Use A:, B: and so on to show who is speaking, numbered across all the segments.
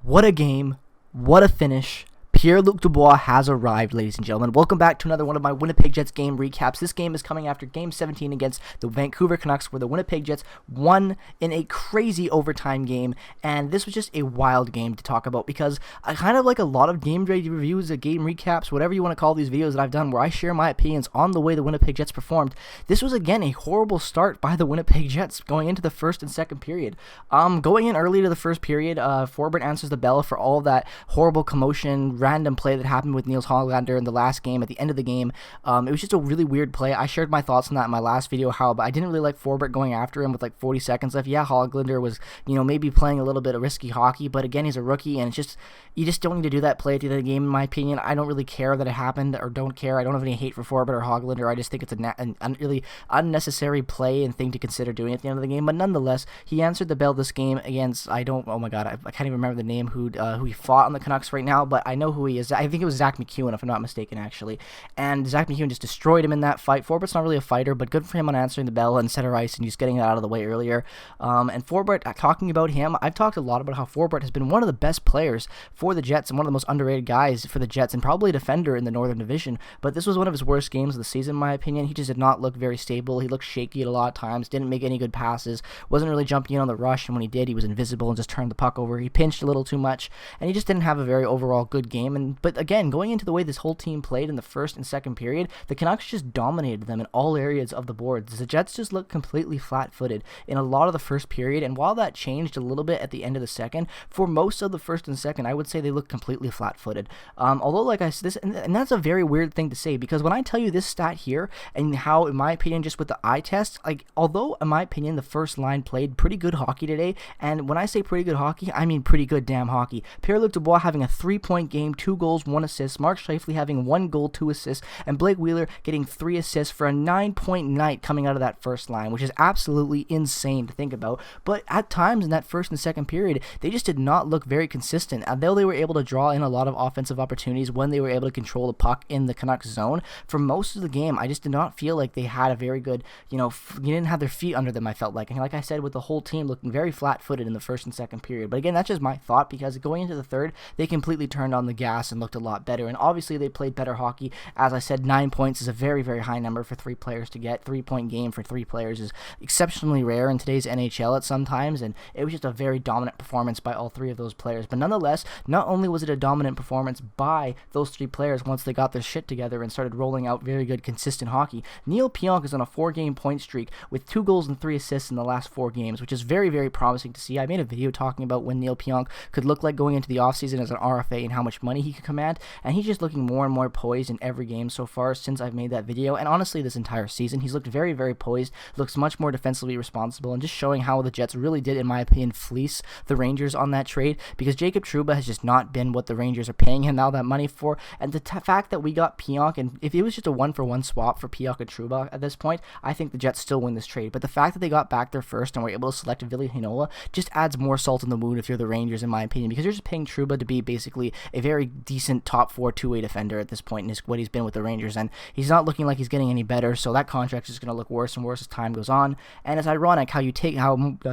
A: What a game. What a finish. Pierre-Luc Dubois has arrived, ladies and gentlemen. Welcome back to another one of my Winnipeg Jets game recaps. This game is coming after Game 17 against the Vancouver Canucks, where the Winnipeg Jets won in a crazy overtime game, and this was just a wild game to talk about because I kind of like a lot of game day reviews, game recaps, whatever you want to call these videos that I've done, where I share my opinions on the way the Winnipeg Jets performed. This was, again, a horrible start by the Winnipeg Jets going into the first and second period. Going in early to the first period, Forbort answers the bell for all of that horrible commotion, random play that happened with Niels Hoglander in the last game at the end of the game. It was just a really weird play. I shared my thoughts on that in my last video, but I didn't really like Forbort going after him with like 40 seconds left. Yeah, Hoglander was, maybe playing a little bit of risky hockey, but again, he's a rookie, and it's just, you just don't need to do that play at the end of the game, in my opinion. I don't really care that it happened, or don't care. I don't have any hate for Forbort or Hoglander. I just think it's a really unnecessary play and thing to consider doing at the end of the game, but nonetheless, he answered the bell this game against, oh my god, I can't even remember the name who he fought on the Canucks right now, but I know who he is. I think it was Zach McEwen, if I'm not mistaken, actually. And Zach McEwen just destroyed him in that fight. Forbort's not really a fighter, but good for him on answering the bell and center ice and just getting it out of the way earlier. And Forbort, talking about him, I've talked a lot about how Forbort has been one of the best players for the Jets and one of the most underrated guys for the Jets, and probably a defender in the Northern Division. But this was one of his worst games of the season, in my opinion. He just did not look very stable. He looked shaky at a lot of times, didn't make any good passes, wasn't really jumping in on the rush, and when he did, he was invisible and just turned the puck over. He pinched a little too much, and he just didn't have a very overall good game. But again, going into the way this whole team played in the first and second period, the Canucks just dominated them in all areas of the boards. The Jets just looked completely flat-footed in a lot of the first period, and while that changed a little bit at the end of the second, for most of the first and second, I would say they looked completely flat-footed. Although, like I said, and that's a very weird thing to say, because when I tell you this stat here, and how, in my opinion, just with the eye test, although, in my opinion, the first line played pretty good hockey today, and when I say pretty good hockey, I mean pretty good damn hockey. Pierre-Luc Dubois having a 3-point game, 2 goals, 1 assist, Mark Scheifele having 1 goal, 2 assists, and Blake Wheeler getting 3 assists for a 9-point night coming out of that first line, which is absolutely insane to think about. But at times in that first and second period, they just did not look very consistent. Though they were able to draw in a lot of offensive opportunities when they were able to control the puck in the Canucks zone, for most of the game, I just did not feel like they had a very good, you didn't have their feet under them, I felt like. And like I said, with the whole team looking very flat-footed in the first and second period. But again, that's just my thought, because going into the third, they completely turned on the gas and looked a lot better. And obviously, they played better hockey. As I said, 9 points is a very, very high number for 3 players to get. 3-point game for 3 players is exceptionally rare in today's NHL at sometimes, and it was just a very dominant performance by all 3 of those players. But nonetheless, not only was it a dominant performance by those 3 players once they got their shit together and started rolling out very good, consistent hockey, Neil Pionk is on a 4-game point streak with 2 goals and 3 assists in the last 4 games, which is very, very promising to see. I made a video talking about when Neil Pionk could look like going into the offseason as an RFA and how much money he could command, and he's just looking more and more poised in every game so far since I've made that video, and honestly this entire season. He's looked very, very poised, looks much more defensively responsible, and just showing how the Jets really did, in my opinion, fleece the Rangers on that trade, because Jacob Trouba has just not been what the Rangers are paying him now that money for, and the fact that we got Pionk, and if it was just a 1-for-1 swap for Pionk and Trouba at this point, I think the Jets still win this trade. But the fact that they got back there first and were able to select Ville Heinola just adds more salt in the wound if you're the Rangers, in my opinion, because you're just paying Trouba to be basically a very decent top 4 two-way defender at this point in what he's been with the Rangers, and he's not looking like he's getting any better, so that contract is just going to look worse and worse as time goes on. And it's ironic how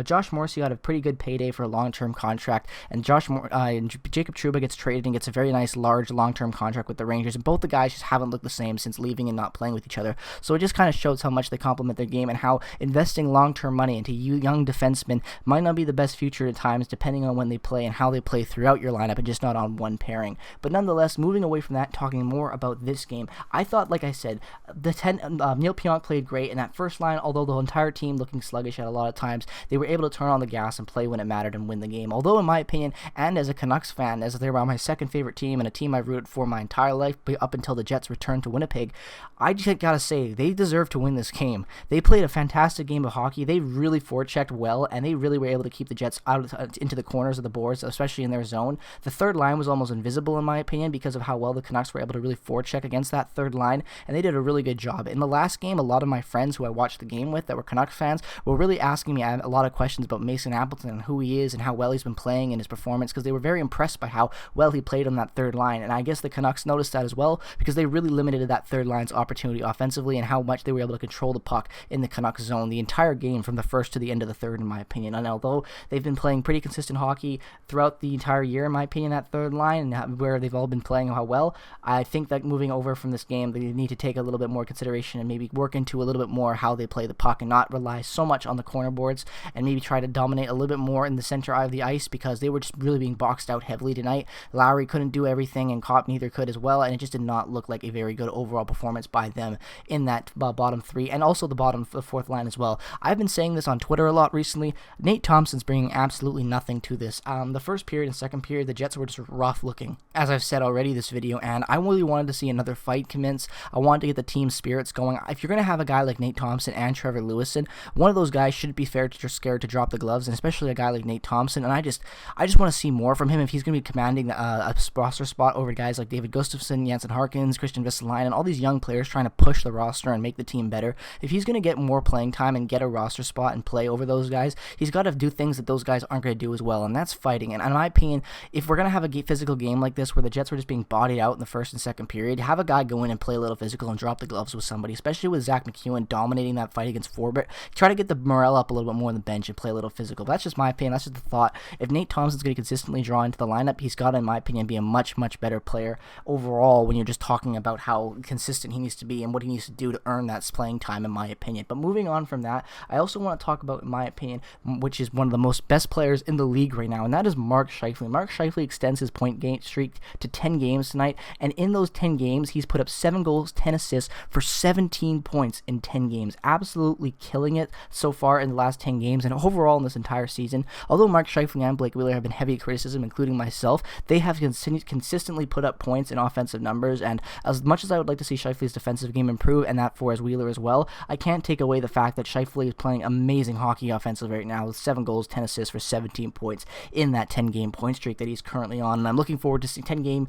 A: Josh Morrissey got a pretty good payday for a long-term contract, and Jacob Trouba gets traded and gets a very nice large long-term contract with the Rangers, and both the guys just haven't looked the same since leaving and not playing with each other. So it just kind of shows how much they complement their game, and how investing long-term money into young defensemen might not be the best future at times, depending on when they play and how they play throughout your lineup, and just not on one pairing. But nonetheless, moving away from that, talking more about this game, I thought, like I said, Neil Pionk played great in that first line, although the entire team looking sluggish at a lot of times, they were able to turn on the gas and play when it mattered and win the game. Although, in my opinion, and as a Canucks fan, as they were my second favorite team and a team I've rooted for my entire life up until the Jets returned to Winnipeg, I just gotta say, they deserve to win this game. They played a fantastic game of hockey. They really forechecked well, and they really were able to keep the Jets out into the corners of the boards, especially in their zone. The third line was almost invisible, in my opinion, because of how well the Canucks were able to really forecheck against that third line, and they did a really good job. In the last game, a lot of my friends who I watched the game with that were Canucks fans were really asking me a lot of questions about Mason Appleton and who he is and how well he's been playing in his performance, because they were very impressed by how well he played on that third line. And I guess the Canucks noticed that as well, because they really limited that third line's opportunity offensively and how much they were able to control the puck in the Canucks zone the entire game from the first to the end of the third, in my opinion. And although they've been playing pretty consistent hockey throughout the entire year, in my opinion, that third line, and where they've all been playing how well, I think that moving over from this game, they need to take a little bit more consideration and maybe work into a little bit more how they play the puck and not rely so much on the corner boards, and maybe try to dominate a little bit more in the center of the ice, because they were just really being boxed out heavily tonight. Lowry couldn't do everything, and Kopp neither could as well, and it just did not look like a very good overall performance by them in that bottom three, and also the fourth line as well. I've been saying this on Twitter a lot recently. Nate Thompson's bringing absolutely nothing to this. The first period and second period, the Jets were just rough looking, as I've said already this video, and I really wanted to see another fight commence. I wanted to get the team spirits going. If you're going to have a guy like Nate Thompson and Trevor Lewison, one of those guys shouldn't be scared to drop the gloves, and especially a guy like Nate Thompson, and I just want to see more from him if he's going to be commanding a roster spot over guys like David Gustafsson, Jansen Harkins, Christian Vesalainen, and all these young players trying to push the roster and make the team better. If he's going to get more playing time and get a roster spot and play over those guys, he's got to do things that those guys aren't going to do as well, and that's fighting. And in my opinion, if we're going to have a physical game like this where the Jets were just being bodied out in the first and second period, have a guy go in and play a little physical and drop the gloves with somebody, especially with Zach McEwen dominating that fight against Forbert. Try to get the morale up a little bit more on the bench and play a little physical. But that's just my opinion. That's just the thought. If Nate Thompson's going to consistently draw into the lineup, he's got to, in my opinion, be a much, much better player overall when you're just talking about how consistent he needs to be and what he needs to do to earn that playing time, in my opinion. But moving on from that, I also want to talk about, in my opinion, which is one of the most best players in the league right now, and that is Mark Scheifele. Mark Scheifele extends his point game streak to 10 games tonight, and in those 10 games, he's put up 7 goals, 10 assists for 17 points in 10 games. Absolutely killing it so far in the last 10 games, and overall in this entire season. Although Mark Scheifele and Blake Wheeler have been heavy criticism, including myself, they have consistently put up points in offensive numbers, and as much as I would like to see Scheifele's defensive game improve, and that for as Wheeler as well, I can't take away the fact that Scheifele is playing amazing hockey offensively right now with 7 goals, 10 assists for 17 points in that 10-game point streak that he's currently on, and I'm looking forward to see 10-game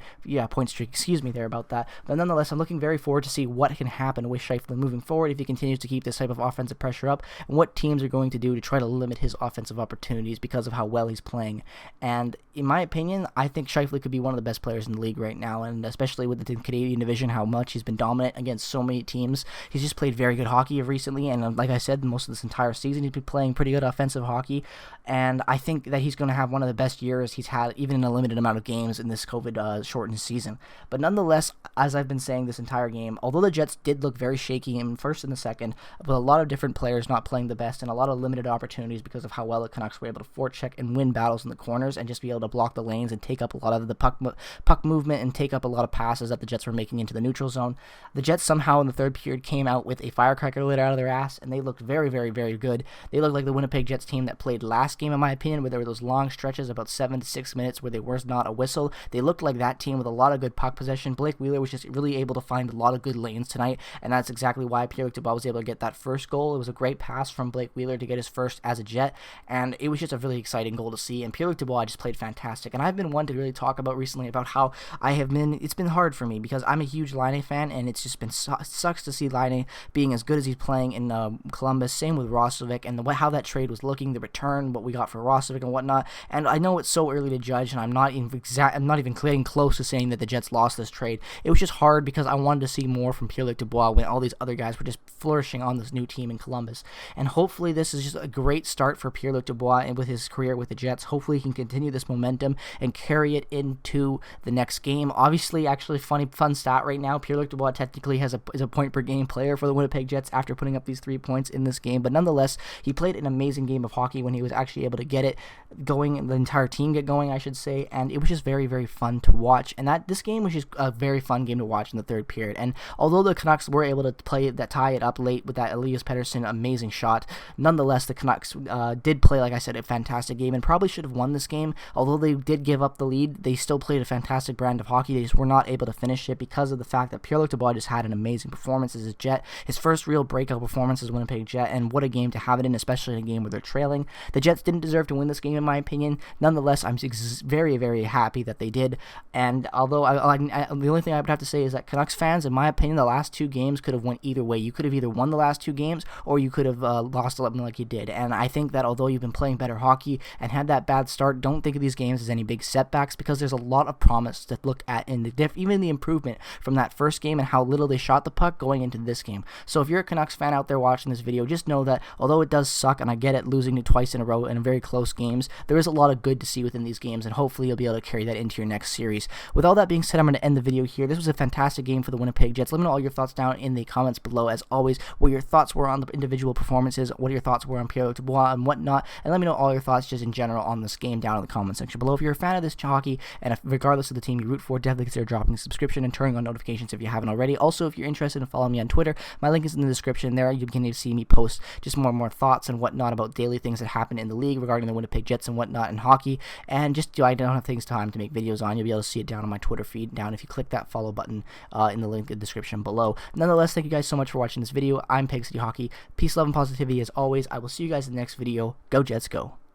A: point streak, excuse me there about that, but nonetheless, I'm looking very forward to see what can happen with Scheifele moving forward if he continues to keep this type of offensive pressure up, and what teams are going to do to try to limit his offensive opportunities because of how well he's playing. And in my opinion, I think Scheifele could be one of the best players in the league right now, and especially with the Canadian division, how much he's been dominant against so many teams. He's just played very good hockey recently, and like I said, most of this entire season, he's been playing pretty good offensive hockey, and I think that he's going to have one of the best years he's had, even in a limited amount of games in this COVID-shortened season. But nonetheless, as I've been saying this entire game, although the Jets did look very shaky in the first and the second, with a lot of different players not playing the best and a lot of limited opportunities because of how well the Canucks were able to forecheck and win battles in the corners and just be able to block the lanes and take up a lot of the puck movement and take up a lot of passes that the Jets were making into the neutral zone. The Jets somehow in the third period came out with a firecracker lit out of their ass, and they looked very, very, very good. They looked like the Winnipeg Jets team that played last game, in my opinion, where there were those long stretches, about 7 to 6 minutes, where there was not a whistle. They looked like that team with a lot of good puck possession. Blake Wheeler was just really able to find a lot of good lanes tonight, and that's exactly why Pierre-Luc Dubois was able to get that first goal. It was a great pass from Blake Wheeler to get his first as a Jet, and it was just a really exciting goal to see, and Pierre-Luc Dubois just played fantastic. And I've been one to really talk about recently about how it's been hard for me because I'm a huge Laine fan, and it's just been sucks to see Laine being as good as he's playing in Columbus. Same with Roslovic, and how that trade was looking, the return, what we got for Roslovic and whatnot. And I know it's so early to judge, and I'm not even getting close to saying that the Jets lost this trade. It was just hard because I wanted to see more from Pierre-Luc Dubois when all these other guys were just flourishing on this new team in Columbus. And hopefully this is just a great start for Pierre-Luc Dubois and with his career with the Jets. Hopefully he can continue this momentum and carry it into the next game. Obviously, actually fun stat right now, Pierre-Luc Dubois technically is a point per game player for the Winnipeg Jets after putting up these 3 points in this game, but nonetheless, he played an amazing game of hockey when he was actually able to get it going, the entire team get going, I should say, and it was just very, very fun to watch. And this game was just a very fun game to watch in the third period. And although the Canucks were able to tie it up late with that Elias Pettersson amazing shot, nonetheless, the Canucks did play, like I said, a fantastic game and probably should have won this game. Although they did give up the lead, they still played a fantastic brand of hockey. They just were not able to finish it because of the fact that Pierre-Luc Dubois just had an amazing performance as a Jet, his first real breakout performance as Winnipeg Jet, and what a game to have it in, especially in a game where they're trailing. The Jets didn't deserve to win this game, in my opinion. Nonetheless, I'm very, very happy that they did. And although the only thing I would have to say is that Canucks fans, in my opinion, the last 2 games could have went either way. You could have either won the last 2 games or you could have lost 11 like you did. And I think that although you've been playing better hockey and had that bad start, don't think of these games as any big setbacks because there's a lot of promise to look at in even the improvement from that first game and how little feel they shot the puck going into this game. So if you're a Canucks fan out there watching this video, just know that although it does suck, and I get it, losing twice in a row in very close games, there is a lot of good to see within these games, and hopefully you'll be able to carry that into your next series. With all that being said, I'm going to end the video here. This was a fantastic game for the Winnipeg Jets. Let me know all your thoughts down in the comments below. As always, what your thoughts were on the individual performances, what your thoughts were on Pierre-Luc Dubois and whatnot, and let me know all your thoughts just in general on this game down in the comment section below. If you're a fan of this hockey, and if, regardless of the team you root for, definitely consider dropping a subscription and turning on notifications if you haven't already. Also, if you're interested in following me on Twitter, my link is in the description there. You can see me post just more and more thoughts and whatnot about daily things that happen in the league regarding the Winnipeg Jets and whatnot in hockey, and just I don't have time to make videos on. You'll be able to see it down on my Twitter feed down if you click that follow button in the link in the description below. Nonetheless, thank you guys so much for watching this video. I'm Peg City Hockey. Peace, love, and positivity as always. I will see you guys in the next video. Go Jets, go!